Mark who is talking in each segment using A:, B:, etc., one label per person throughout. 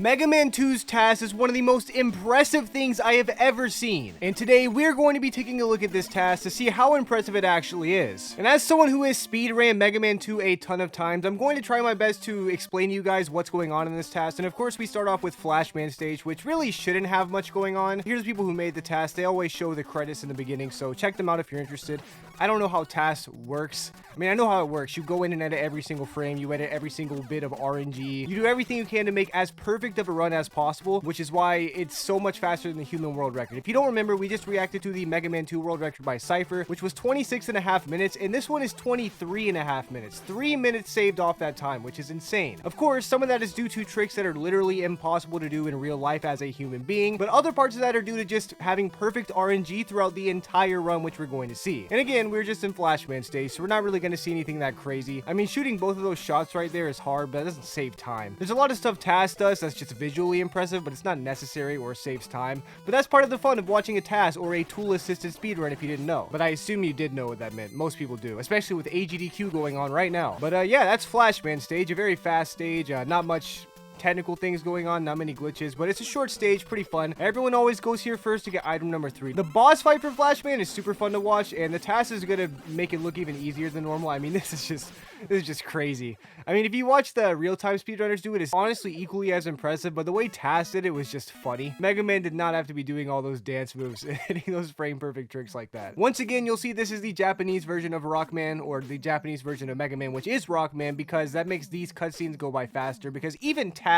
A: Mega Man 2's TAS is one of the most impressive things I have ever seen, and today we're going to be taking a look at this TAS to see how impressive it actually is. And as someone who has speedran Mega Man 2 a ton of times, I'm going to try my best to explain to you guys what's going on in this TAS. And of course we start off with Flashman stage, which really shouldn't have much going on. Here's the people who made the TAS. They always show the credits in the beginning, so check them out if you're interested. I don't know how TAS works. I mean, I know how it works. You go in and edit every single frame, you edit every single bit of RNG, you do everything you can to make as perfect of a run as possible, which is why it's so much faster than the human world record. If you don't remember, we just reacted to the Mega Man 2 world record by Cypher, which was 26.5 minutes, and this one is 23.5 minutes. 3 minutes saved off that time, which is insane. Of course, some of that is due to tricks that are literally impossible to do in real life as a human being, but other parts of that are due to just having perfect RNG throughout the entire run, which we're going to see. And again, we're just in Flashman stage, so we're not really going to see anything that crazy. I mean, shooting both of those shots right there is hard, but that doesn't save time. There's a lot of stuff TAS does that's just visually impressive, but it's not necessary or saves time. But that's part of the fun of watching a TAS or a tool-assisted speedrun if you didn't know. But I assume you did know what that meant. Most people do, especially with AGDQ going on right now. But yeah, that's Flashman stage, a very fast stage, not much technical things going on, not many glitches, but it's a short stage, pretty fun. Everyone always goes here first to get item number 3. The boss fight for Flashman is super fun to watch, and the TAS is gonna make it look even easier than normal. I mean, this is just crazy. I mean, if you watch the real-time speedrunners do it, it's honestly equally as impressive, but the way TAS did it was just funny. Mega Man did not have to be doing all those dance moves and hitting those frame-perfect tricks like that. Once again, you'll see this is the Japanese version of Rockman, or the Japanese version of Mega Man, which is Rockman, because that makes these cutscenes go by faster, because even TAS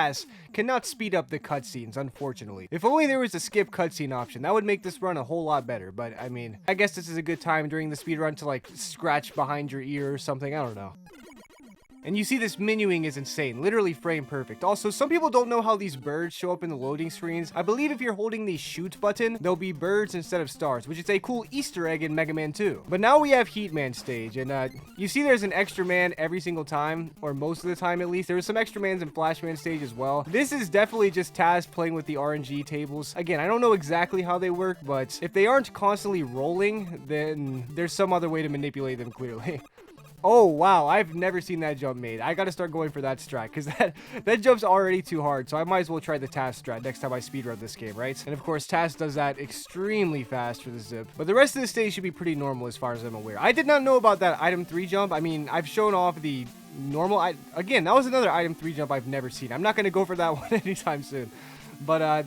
A: cannot speed up the cutscenes, unfortunately. If only there was a skip cutscene option, that would make this run a whole lot better, but I mean, I guess this is a good time during the speedrun to like scratch behind your ear or something, I don't know. And you see this menuing is insane, literally frame perfect. Also, some people don't know how these birds show up in the loading screens. I believe if you're holding the shoot button, there'll be birds instead of stars, which is a cool Easter egg in Mega Man 2. But now we have Heatman stage, and you see there's an extra man every single time, or most of the time at least. There was some extra mans in Flashman stage as well. This is definitely just TAS playing with the RNG tables. Again, I don't know exactly how they work, but if they aren't constantly rolling, then there's some other way to manipulate them clearly. Oh, wow, I've never seen that jump made. I gotta start going for that strat, because that jump's already too hard, so I might as well try the TAS strat next time I speedrun this game, right? And of course, TAS does that extremely fast for the zip, but the rest of the stage should be pretty normal as far as I'm aware. I did not know about that item 3 jump. I mean, I've shown off the normal, again, that was another item 3 jump I've never seen. I'm not gonna go for that one anytime soon. But,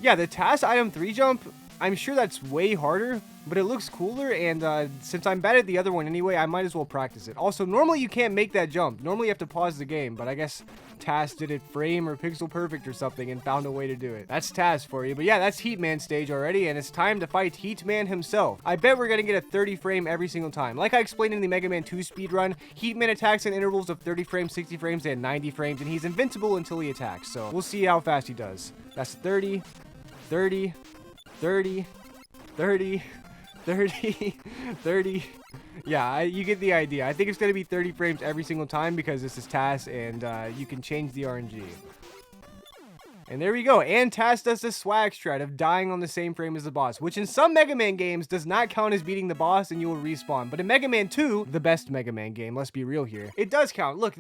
A: yeah, the TAS item 3 jump, I'm sure that's way harder, but it looks cooler, and since I'm bad at the other one anyway, I might as well practice it. Also, normally you can't make that jump. Normally you have to pause the game, but I guess TAS did it frame or pixel perfect or something and found a way to do it. That's TAS for you. But yeah, that's Heatman stage already, and it's time to fight Heatman himself. I bet we're gonna get a 30 frame every single time. Like I explained in the Mega Man 2 speedrun, Heatman attacks in intervals of 30 frames, 60 frames, and 90 frames, and he's invincible until he attacks. So we'll see how fast he does. That's 30, 30, 30, 30, 30, 30. Yeah, you get the idea. I think it's going to be 30 frames every single time because this is TAS, and you can change the RNG. And there we go. And TAS does the swag strat of dying on the same frame as the boss, which in some Mega Man games does not count as beating the boss and you will respawn. But in Mega Man 2, the best Mega Man game, let's be real here, it does count. Look,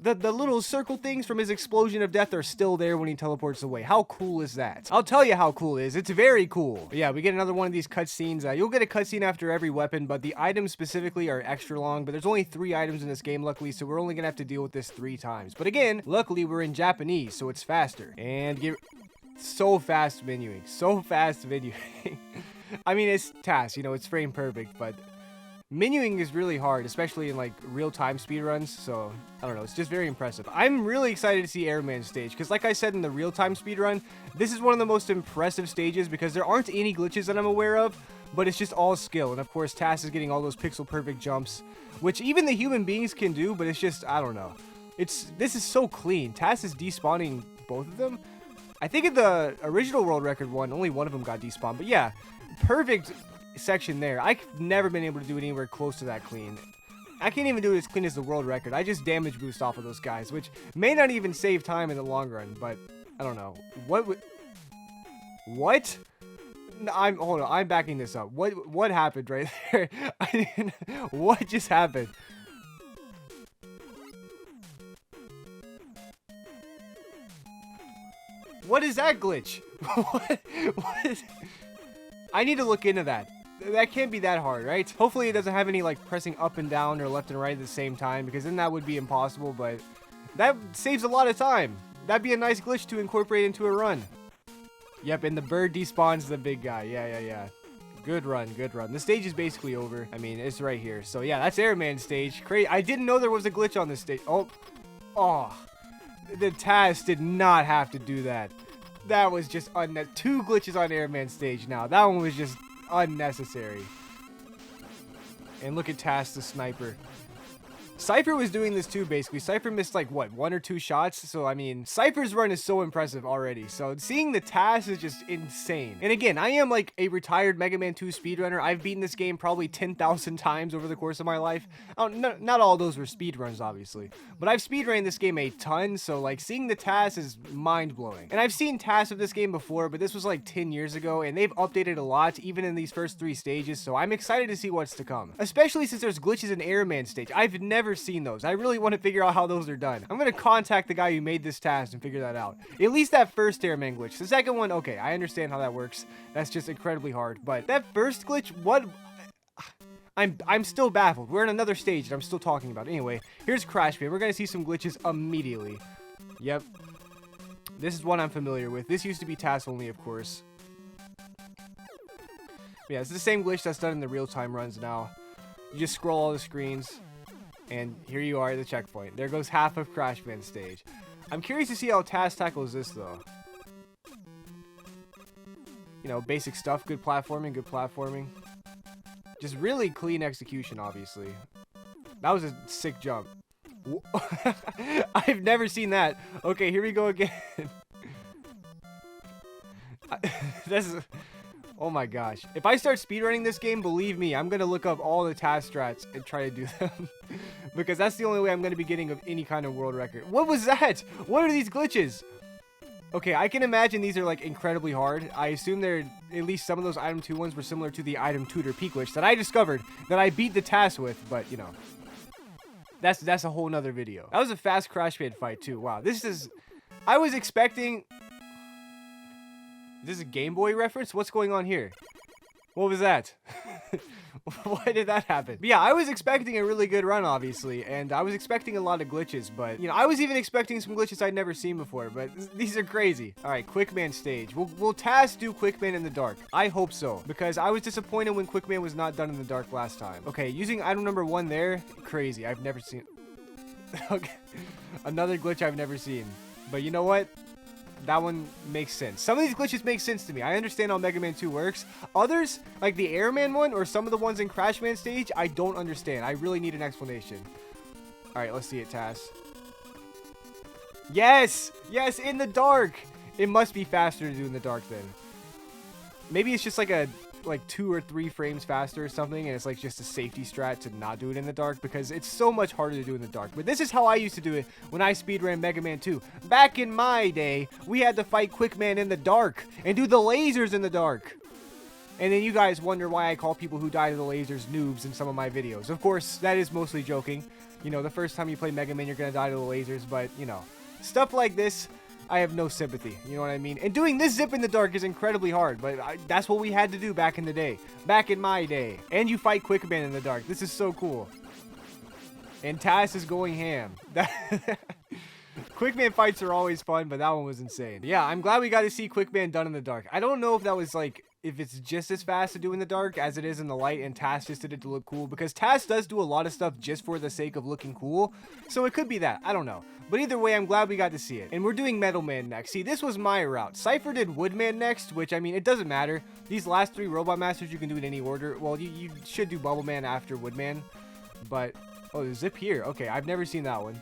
A: the little circle things from his explosion of death are still there when he teleports away. How cool is that? I'll tell you how cool it is. It's very cool. But yeah, we get another one of these cutscenes. You'll get a cutscene after every weapon, but the items specifically are extra long. But there's only 3 items in this game, luckily, so we're only going to have to deal with this 3 times. But again, luckily, we're in Japanese, so it's faster. And so fast menuing, I mean, it's TAS, you know, it's frame perfect, but menuing is really hard, especially in like real-time speedruns, so I don't know, it's just very impressive. I'm really excited to see Airman stage, because like I said in the real-time speedrun, this is one of the most impressive stages because there aren't any glitches that I'm aware of, but it's just all skill, and of course TAS is getting all those pixel perfect jumps, which even the human beings can do, but it's just, I don't know. This is so clean. TAS is despawning both of them. I think in the original world record one, only one of them got despawned. But yeah, perfect section there. I've never been able to do it anywhere close to that clean. I can't even do it as clean as the world record. I just damage boost off of those guys, which may not even save time in the long run. But I don't know. What? No, hold on. I'm backing this up. What happened right there? What just happened? What is that glitch? What is... I need to look into that. That can't be that hard, right? Hopefully it doesn't have any like pressing up and down or left and right at the same time, because then that would be impossible, but that saves a lot of time. That'd be a nice glitch to incorporate into a run. Yep, and the bird despawns the big guy. Yeah. Good run, good run. The stage is basically over. I mean, it's right here. So yeah, that's Airman stage. Crazy. I didn't know there was a glitch on this stage. Oh. The TAS did not have to do that. That was just two glitches on Airman stage now. That one was just unnecessary. And look at TAS the sniper. Cypher was doing this too, basically. Cypher missed like, what, 1 or 2 shots? So, I mean, Cypher's run is so impressive already. So, seeing the TAS is just insane. And again, I am like a retired Mega Man 2 speedrunner. I've beaten this game probably 10,000 times over the course of my life. Not all those were speedruns, obviously. But I've speedrun this game a ton, so like, seeing the TAS is mind-blowing. And I've seen TAS of this game before, but this was like 10 years ago, and they've updated a lot, even in these first 3 stages, so I'm excited to see what's to come. Especially since there's glitches in Airman stage. I've never seen those. I really want to figure out how those are done. I'm going to contact the guy who made this TAS and figure that out. At least that first Airman glitch. The second one, okay, I understand how that works. That's just incredibly hard. But that first glitch, what... I'm still baffled. We're in another stage and I'm still talking about it. Anyway, here's Crash Pit. We're going to see some glitches immediately. Yep. This is one I'm familiar with. This used to be TAS only, of course. Yeah, it's the same glitch that's done in the real-time runs now. You just scroll all the screens. And here you are at the checkpoint. There goes half of Crash Band stage. I'm curious to see how TAS tackles this, though. You know, basic stuff. Good platforming, good platforming. Just really clean execution, obviously. That was a sick jump. I've never seen that. Okay, here we go again. This is... Oh my gosh. If I start speedrunning this game, believe me, I'm going to look up all the TAS strats and try to do them. Because that's the only way I'm going to be getting any kind of world record. What was that? What are these glitches? Okay, I can imagine these are like incredibly hard. I assume they're, at least some of those item 2 ones were similar to the item Tooterp glitch that I discovered that I beat the TAS with, but you know. That's a whole nother video. That was a fast Crash Pad fight too. Wow, this is... I was expecting... Is this a Game Boy reference? What's going on here? What was that? Why did that happen? But yeah, I was expecting a really good run, obviously, and I was expecting a lot of glitches, but, you know, I was even expecting some glitches I'd never seen before, but these are crazy. All right, Quickman stage. Will TAS do Quickman in the dark? I hope so, because I was disappointed when Quickman was not done in the dark last time. Okay, using item number 1 there, crazy. I've never seen... Okay, another glitch I've never seen. But you know what? That one makes sense. Some of these glitches make sense to me. I understand how Mega Man 2 works. Others, like the Airman one or some of the ones in Crash Man stage, I don't understand. I really need an explanation. All right, let's see it, TAS. Yes! Yes, in the dark! It must be faster to do in the dark then. Maybe it's just like 2 or 3 frames faster or something, and it's like just a safety strat to not do it in the dark, because it's so much harder to do in the dark. But this is how I used to do it when I speedran Mega Man 2. Back in my day, we had to fight Quickman in the dark and do the lasers in the dark. And then you guys wonder why I call people who die to the lasers noobs in some of my videos. Of course, that is mostly joking. You know, the first time you play Mega Man, you're gonna die to the lasers, but, you know, stuff like this, I have no sympathy, you know what I mean? And doing this zip in the dark is incredibly hard, but that's what we had to do back in the day. Back in my day. And you fight Quickman in the dark. This is so cool. And TAS is going ham. Quickman fights are always fun, but that one was insane. Yeah, I'm glad we got to see Quickman done in the dark. I don't know if that was like... if it's just as fast to do in the dark as it is in the light, and TAS just did it to look cool, because TAS does do a lot of stuff just for the sake of looking cool, so it could be that. I don't know. But either way, I'm glad we got to see it. And we're doing Metal Man next. See, this was my route. Cypher did Woodman next, which, I mean, it doesn't matter. These last 3 Robot Masters you can do in any order. Well, you should do Bubble Man after Woodman, but... oh, there's zip here. Okay, I've never seen that one.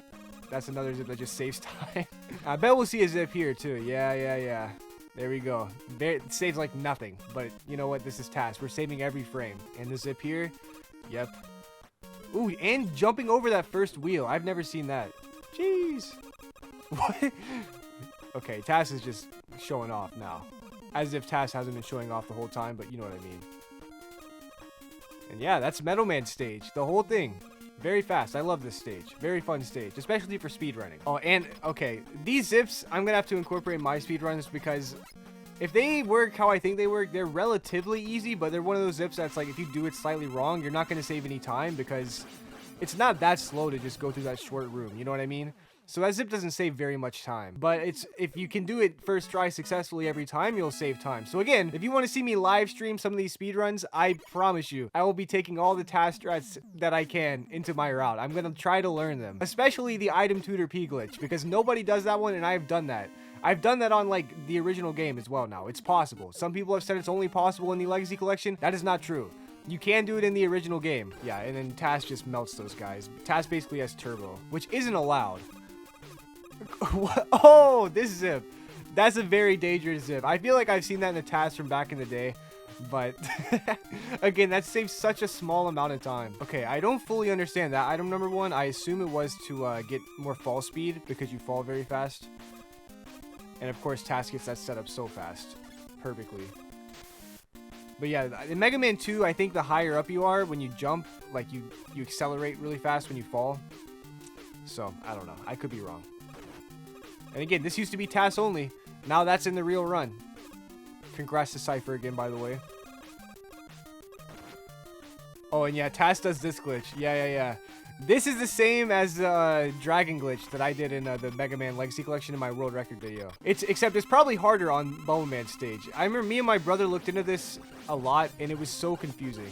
A: That's another zip that just saves time. I bet we'll see a zip here, too. Yeah. There we go. It saves like nothing, but you know what? This is TAS. We're saving every frame. And the zip here, yep. Ooh, and jumping over that first wheel. I've never seen that. Jeez. What? Okay, TAS is just showing off now. As if TAS hasn't been showing off the whole time, but you know what I mean. And yeah, that's Metal Man stage. The whole thing. Very fast. I love this stage. Very fun stage, especially for speedrunning. Oh, and okay, these zips, I'm gonna have to incorporate my speedruns because if they work how I think they work, they're relatively easy, but they're one of those zips that's like, if you do it slightly wrong, you're not gonna save any time because it's not that slow to just go through that short room. You know what I mean? So that zip doesn't save very much time, but it's if you can do it first try successfully every time, you'll save time. So again, if you want to see me live stream some of these speedruns, I promise you, I will be taking all the TAS strats that I can into my route. I'm going to try to learn them, especially the item Tooterp glitch, because nobody does that one, and I've done that. I've done that on like the original game as well now. It's possible. Some people have said it's only possible in the Legacy Collection. That is not true. You can do it in the original game. Yeah, and then TAS just melts those guys. TAS basically has turbo, which isn't allowed. Oh, this zip. That's a very dangerous zip. I feel like I've seen that in the TAS from back in the day, but again, that saves such a small amount of time. Okay, I don't fully understand that item number 1. I assume it was to get more fall speed because you fall very fast. And of course, TAS gets that set up so fast. Perfectly. But yeah, in Mega Man 2, I think the higher up you are when you jump, like you accelerate really fast when you fall. So, I don't know. I could be wrong. And again, this used to be TAS only. Now that's in the real run. Congrats to Cypher again, by the way. Oh, and yeah, TAS does this glitch. Yeah. This is the same as the Dragon glitch that I did in the Mega Man Legacy Collection in my world record video. Except it's probably harder on Bubble Man stage. I remember me and my brother looked into this a lot, and it was so confusing.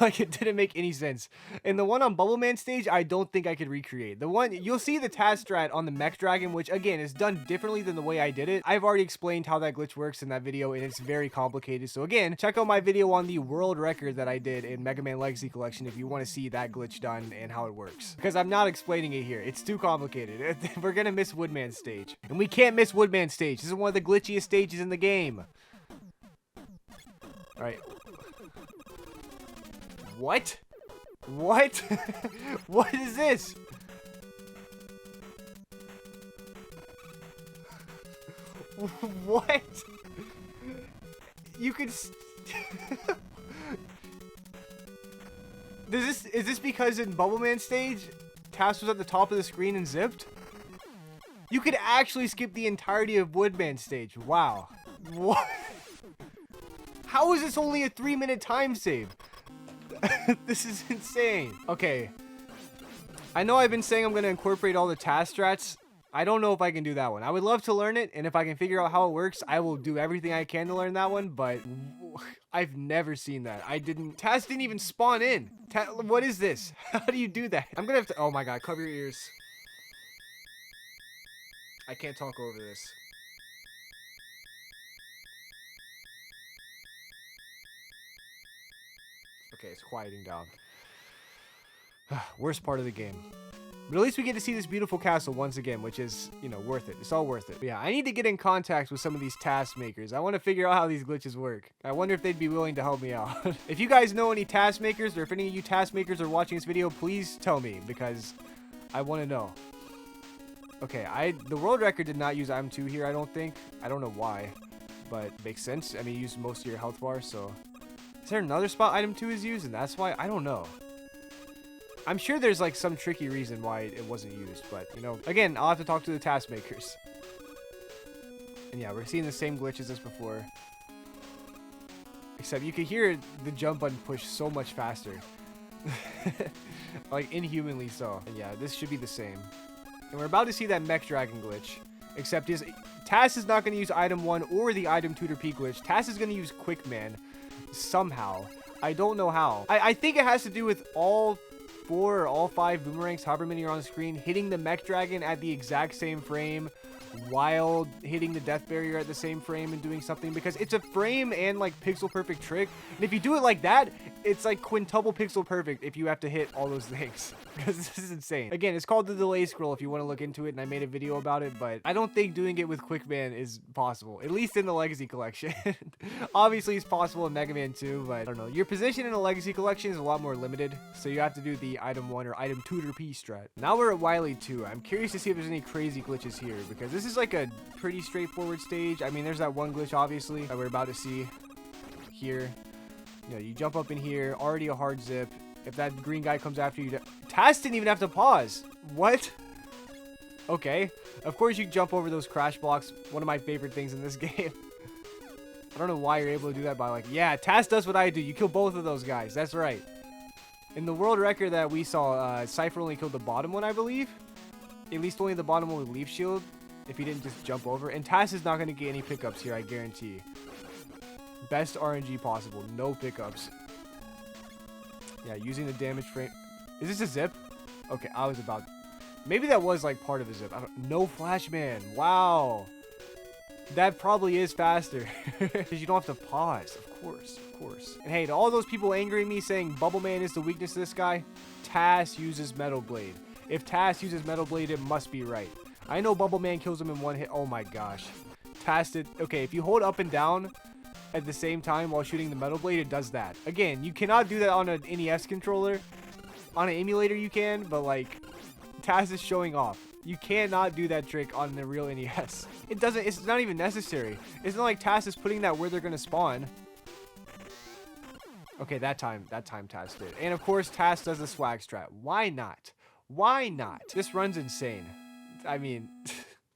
A: Like, it didn't make any sense. And the one on Bubble Man stage, I don't think I could recreate. The one, you'll see the TAS strat on the Mech Dragon, which again is done differently than the way I did it. I've already explained how that glitch works in that video, and it's very complicated. So again, check out my video on the world record that I did in Mega Man Legacy Collection if you want to see that glitch done and how it works. Because I'm not explaining it here. It's too complicated. We're gonna miss Woodman stage. And we can't miss Woodman stage. This is one of the glitchiest stages in the game. Alright. What? What? What is this? What? You could is this because in Bubble Man stage, TAS was at the top of the screen and zipped? You could actually skip the entirety of Woodman stage. Wow. What? How is this only a 3-minute time save? This is insane. Okay. I know I've been saying I'm going to incorporate all the TAS strats. I don't know if I can do that one. I would love to learn it, and if I can figure out how it works, I will do everything I can to learn that one, but I've never seen that. TAS didn't even spawn in. What is this? How do you do that? I'm going to have to, oh my god, cover your ears. I can't talk over this. Okay, it's quieting down. Worst part of the game. But at least we get to see this beautiful castle once again, which is, you know, worth it. It's all worth it. But yeah, I need to get in contact with some of these task makers. I want to figure out how these glitches work. I wonder if they'd be willing to help me out. If you guys know any task makers, or if any of you task makers are watching this video, please tell me, because I want to know. Okay, the world record did not use item 2 here, I don't think. I don't know why, but it makes sense. I mean, you use most of your health bar, so... Is there another spot item 2 is used, and that's why? I don't know. I'm sure there's like some tricky reason why it wasn't used, but you know, again, I'll have to talk to the task makers. And yeah, we're seeing the same glitches as before. Except you can hear the jump button push so much faster. Like inhumanly so. And yeah, this should be the same. And we're about to see that Mech Dragon glitch. Except TAS is not going to use item 1 or the item Tooterp glitch. TAS is going to use Quick Man. Somehow. I don't know how. I think it has to do with all 4 or all 5 boomerangs, however many are on the screen, hitting the Mech Dragon at the exact same frame while hitting the death barrier at the same frame and doing something, because it's a frame and like pixel perfect trick, and if you do it like that, it's like quintuple pixel perfect if you have to hit all those things. Because this is insane. Again, it's called the delay scroll if you want to look into it, and I made a video about it, but I don't think doing it with Quick Man is possible, at least in the Legacy Collection. Obviously it's possible in Mega Man 2, but I don't know. Your position in the Legacy Collection is a lot more limited, so you have to do the item 1 or item Tooterp strat. Now we're at Wily 2. I'm curious to see if there's any crazy glitches here, because this is like a pretty straightforward stage. I mean, there's that one glitch obviously that we're about to see here. You know, you jump up in here, already a hard zip. If that green guy comes after you, TAS didn't even have to pause. What? Okay. Of course you jump over those crash blocks. One of my favorite things in this game. I don't know why you're able to do that by like... Yeah, TAS does what I do. You kill both of those guys. That's right. In the world record that we saw, Cypher only killed the bottom one, I believe. At least only the bottom one with Leaf Shield. If he didn't just jump over. And TAS is not going to get any pickups here, I guarantee. Best RNG possible. No pickups. Yeah, using the damage frame. Is this a zip? Okay, I was about... Maybe that was like part of a zip. I don't... No Flashman. Wow. That probably is faster. Because you don't have to pause. Of course, of course. And hey, to all those people angering me saying Bubble Man is the weakness of this guy, TAS uses Metal Blade. If TAS uses Metal Blade, it must be right. I know Bubble Man kills him in one hit. Oh my gosh. TAS did... Okay, if you hold up and down at the same time while shooting the Metal Blade, it does that. Again, you cannot do that on an NES controller. On an emulator you can, but like... TAS is showing off. You cannot do that trick on the real NES. It doesn't, it's not even necessary. It's not like TAS is putting that where they're going to spawn. Okay, that time TAS did. And of course, TAS does the swag strat. Why not? Why not? This run's insane. I mean,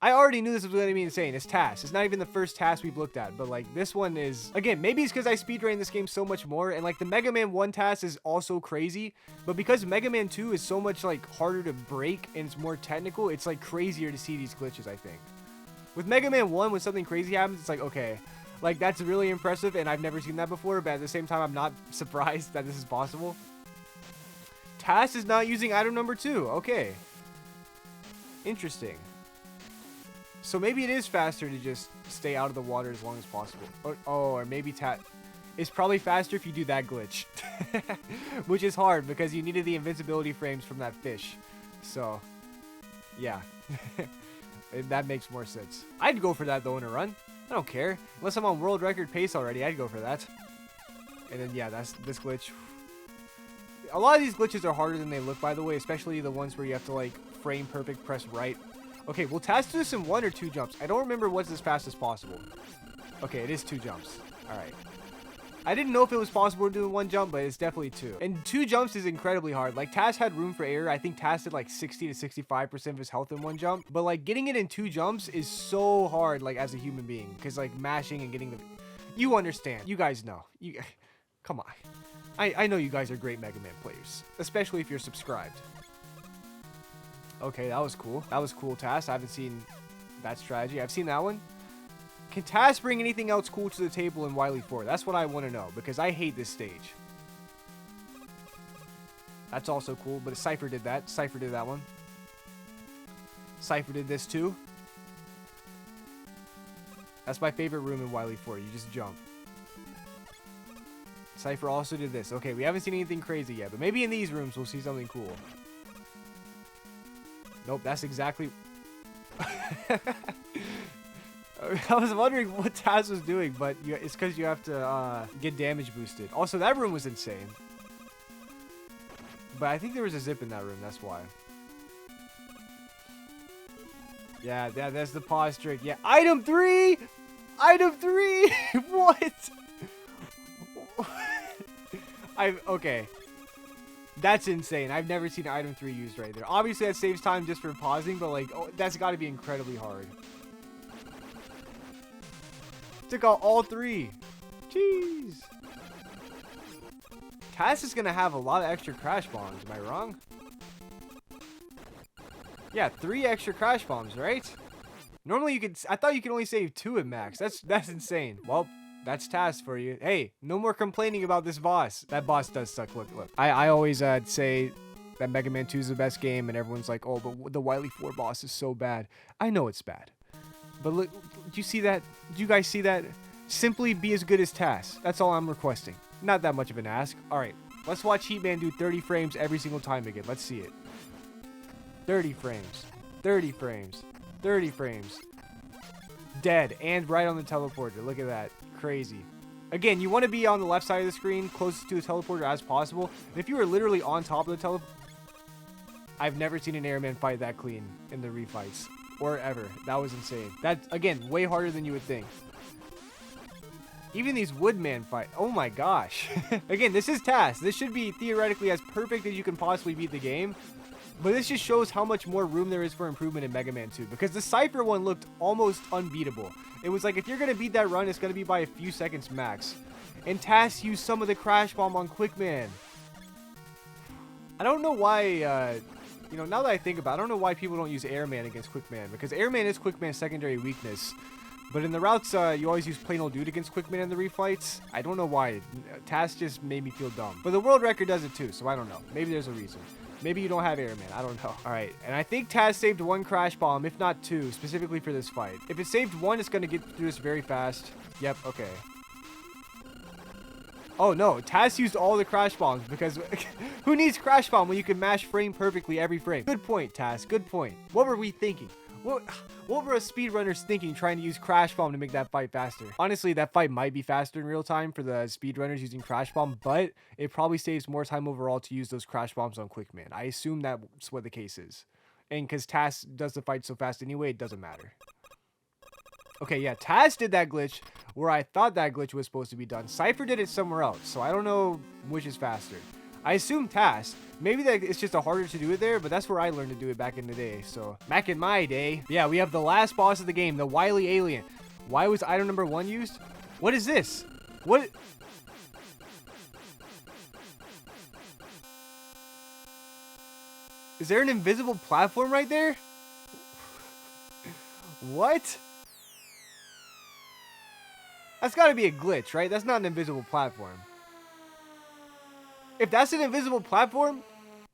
A: I already knew this was going to be insane. It's TAS. It's not even the first TAS we've looked at, but like this one is, again, maybe it's because I speedran this game so much more, and like the Mega Man 1 TAS is also crazy, but because Mega Man 2 is so much like harder to break and it's more technical, it's like crazier to see these glitches, I think. With Mega Man 1, when something crazy happens, it's like, okay, like that's really impressive and I've never seen that before, but at the same time, I'm not surprised that this is possible. TAS is not using item number 2. Okay. Interesting. So maybe it is faster to just stay out of the water as long as possible. Or maybe TAS... It's probably faster if you do that glitch. Which is hard because you needed the invincibility frames from that fish. So, yeah. That makes more sense. I'd go for that though in a run. I don't care. Unless I'm on world record pace already, I'd go for that. And then, yeah, that's this glitch. A lot of these glitches are harder than they look, by the way. Especially the ones where you have to, like, frame perfect, press right. Okay, will TAS do this in 1 or 2 jumps? I don't remember what's as fast as possible. Okay, it is 2 jumps. Alright. I didn't know if it was possible to do in 1 jump, but it's definitely 2. And 2 jumps is incredibly hard. Like, TAS had room for error. I think TAS did like 60 to 65% of his health in 1 jump. But like, getting it in 2 jumps is so hard, like, as a human being. Because like, mashing and getting the... You understand. You guys know. Come on. I know you guys are great Mega Man players. Especially if you're subscribed. Okay, that was cool. That was cool, TAS. I haven't seen that strategy. I've seen that one. Can TAS bring anything else cool to the table in Wily 4? That's what I want to know, because I hate this stage. That's also cool, but Cypher did that. Cypher did that one. Cypher did this too. That's my favorite room in Wily 4. You just jump. Cypher also did this. Okay, we haven't seen anything crazy yet, but maybe in these rooms we'll see something cool. Nope, that's exactly... I was wondering what TAS was doing, but it's because you have to get damage boosted. Also, that room was insane. But I think there was a zip in that room, that's why. Yeah, that's the pause trick. Yeah, item 3! Item 3! What? Okay. That's insane. I've never seen item 3 used right there. Obviously, that saves time just for pausing, but like, that's got to be incredibly hard. Took out all 3. Jeez. TAS is going to have a lot of extra crash bombs. Am I wrong? Yeah, 3 extra crash bombs, right? Normally, I thought you could only save 2 at max. That's insane. Well, that's TAS for you. Hey, no more complaining about this boss. That boss does suck. Look. I always say that Mega Man 2 is the best game, and everyone's like, oh, but the Wily 4 boss is so bad. I know it's bad. But look, do you see that? Do you guys see that? Simply be as good as TAS. That's all I'm requesting. Not that much of an ask. All right, let's watch Heatman do 30 frames every single time again. Let's see it. 30 frames. 30 frames. 30 frames. Dead and right on the teleporter. Look at that. Crazy. Again, you want to be on the left side of the screen, closest to the teleporter as possible. And if you were literally on top of the teleporter... I've never seen an airman fight that clean in the refights. Or ever. That was insane. That's, again, way harder than you would think. Even these woodman fight. Oh my gosh. Again, this is TAS. This should be theoretically as perfect as you can possibly beat the game. But this just shows how much more room there is for improvement in Mega Man 2. Because the Cypher one looked almost unbeatable. It was like, if you're going to beat that run, it's going to be by a few seconds max. And TAS used some of the Crash Bomb on Quickman. I don't know why, you know, now that I think about it, I don't know why people don't use Airman against Quickman. Because Airman is Quickman's secondary weakness. But in the routes, you always use plain old dude against Quickman in the refights. I don't know why. TAS just made me feel dumb. But the world record does it too, so I don't know. Maybe there's a reason. Maybe you don't have Airman. I don't know. Alright, and I think TAS saved 1 Crash Bomb, if not 2, specifically for this fight. If it saved 1, it's going to get through this very fast. Yep, okay. Oh no, TAS used all the Crash Bombs because who needs Crash Bomb when you can mash frame perfectly every frame? Good point, TAS. Good point. What were we thinking? What were us speedrunners thinking trying to use Crash Bomb to make that fight faster? Honestly, that fight might be faster in real time for the speedrunners using Crash Bomb, but it probably saves more time overall to use those Crash Bombs on Quickman. I assume that's what the case is. And because TAS does the fight so fast anyway, it doesn't matter. Okay, yeah, TAS did that glitch where I thought that glitch was supposed to be done. Cypher did it somewhere else, so I don't know which is faster. I assume TAS. Maybe that it's just harder to do it there, but that's where I learned to do it back in the day. So, back in my day. Yeah, we have the last boss of the game, the wily alien. Why was item number 1 used? What is this? What? Is there an invisible platform right there? What? That's gotta be a glitch, right? That's not an invisible platform. If that's an invisible platform,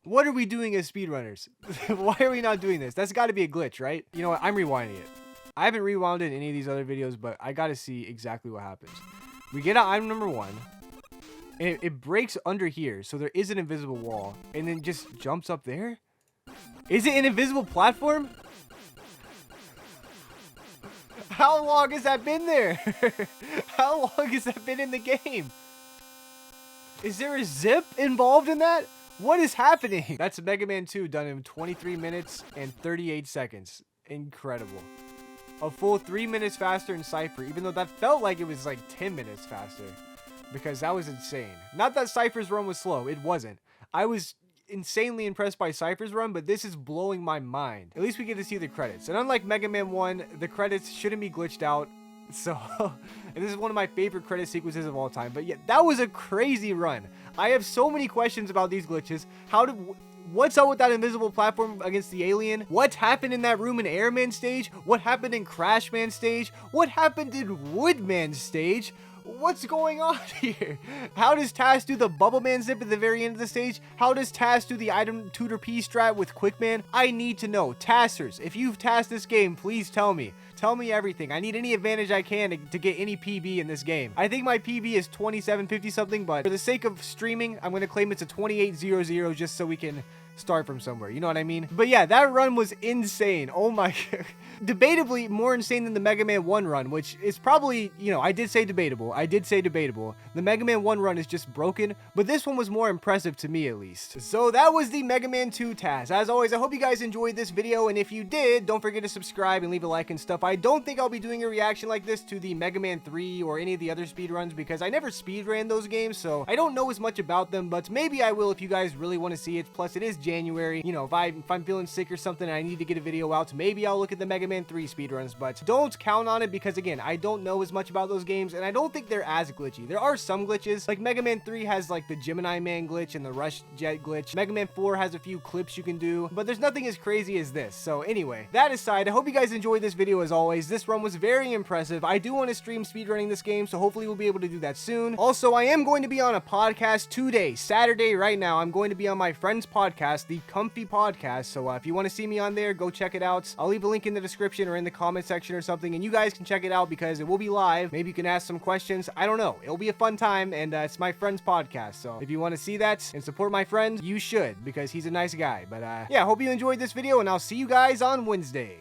A: what are we doing as speedrunners? Why are we not doing this? That's got to be a glitch, right? You know what? I'm rewinding it. I haven't rewound it in any of these other videos, but I got to see exactly what happens. We get out item number 1. And it breaks under here, so there is an invisible wall. And then just jumps up there? Is it an invisible platform? How long has that been there? How long has that been in the game? Is there a zip involved in that? What is happening? That's Mega Man 2 done in 23 minutes and 38 seconds. Incredible. A full 3 minutes faster in Cypher, even though that felt like it was like 10 minutes faster. Because that was insane. Not that Cypher's run was slow. It wasn't. I was insanely impressed by Cypher's run, but this is blowing my mind. At least we get to see the credits. And unlike Mega Man 1, the credits shouldn't be glitched out. So, and this is one of my favorite credit sequences of all time. But yeah, that was a crazy run. I have so many questions about these glitches. What's up with that invisible platform against the alien? What happened in that room in Airman stage? What happened in Crashman stage? What happened in Woodman stage? What's going on here? How does TAS do the Bubble Man zip at the very end of the stage? How does TAS do the item Tooterp strat with Quickman? I need to know. TASers, if you've TASed this game, please tell me. Tell me everything. I need any advantage I can to get any PB in this game. I think my PB is 2750 something, but for the sake of streaming, I'm going to claim it's a 2800 just so we can start from somewhere. You know what I mean? But yeah, that run was insane. Oh my god. Debatably more insane than the Mega Man 1 run, which is probably, you know, I did say debatable. The Mega Man 1 run is just broken, but this one was more impressive to me at least. So that was the Mega Man 2 TAS. As always, I hope you guys enjoyed this video, and if you did, don't forget to subscribe and leave a like and stuff. I don't think I'll be doing a reaction like this to the Mega Man 3 or any of the other speedruns because I never speedran those games, so I don't know as much about them, but maybe I will if you guys really want to see it. Plus, it is January. You know, if I'm feeling sick or something and I need to get a video out, maybe I'll look at the Mega Man 3 speedruns, but don't count on it because, again, I don't know as much about those games, and I don't think they're as glitchy. There are some glitches, like Mega Man 3 has like the Gemini Man glitch and the Rush Jet glitch. Mega Man 4 has a few clips you can do, but there's nothing as crazy as this. So anyway, that aside, I hope you guys enjoyed this video as always. This run was very impressive. I do want to stream speedrunning this game, so hopefully we'll be able to do that soon. Also, I am going to be on a podcast today, Saturday right now. I'm going to be on my friend's podcast, the Comfy Podcast, so if you want to see me on there, go check it out. I'll leave a link in the description or in the comment section or something, and you guys can check it out because it will be live. Maybe you can ask some questions. I don't know. It'll be a fun time, and it's my friend's podcast, so if you want to see that and support my friend, you should, because he's a nice guy. But yeah, hope you enjoyed this video, and I'll see you guys on Wednesday.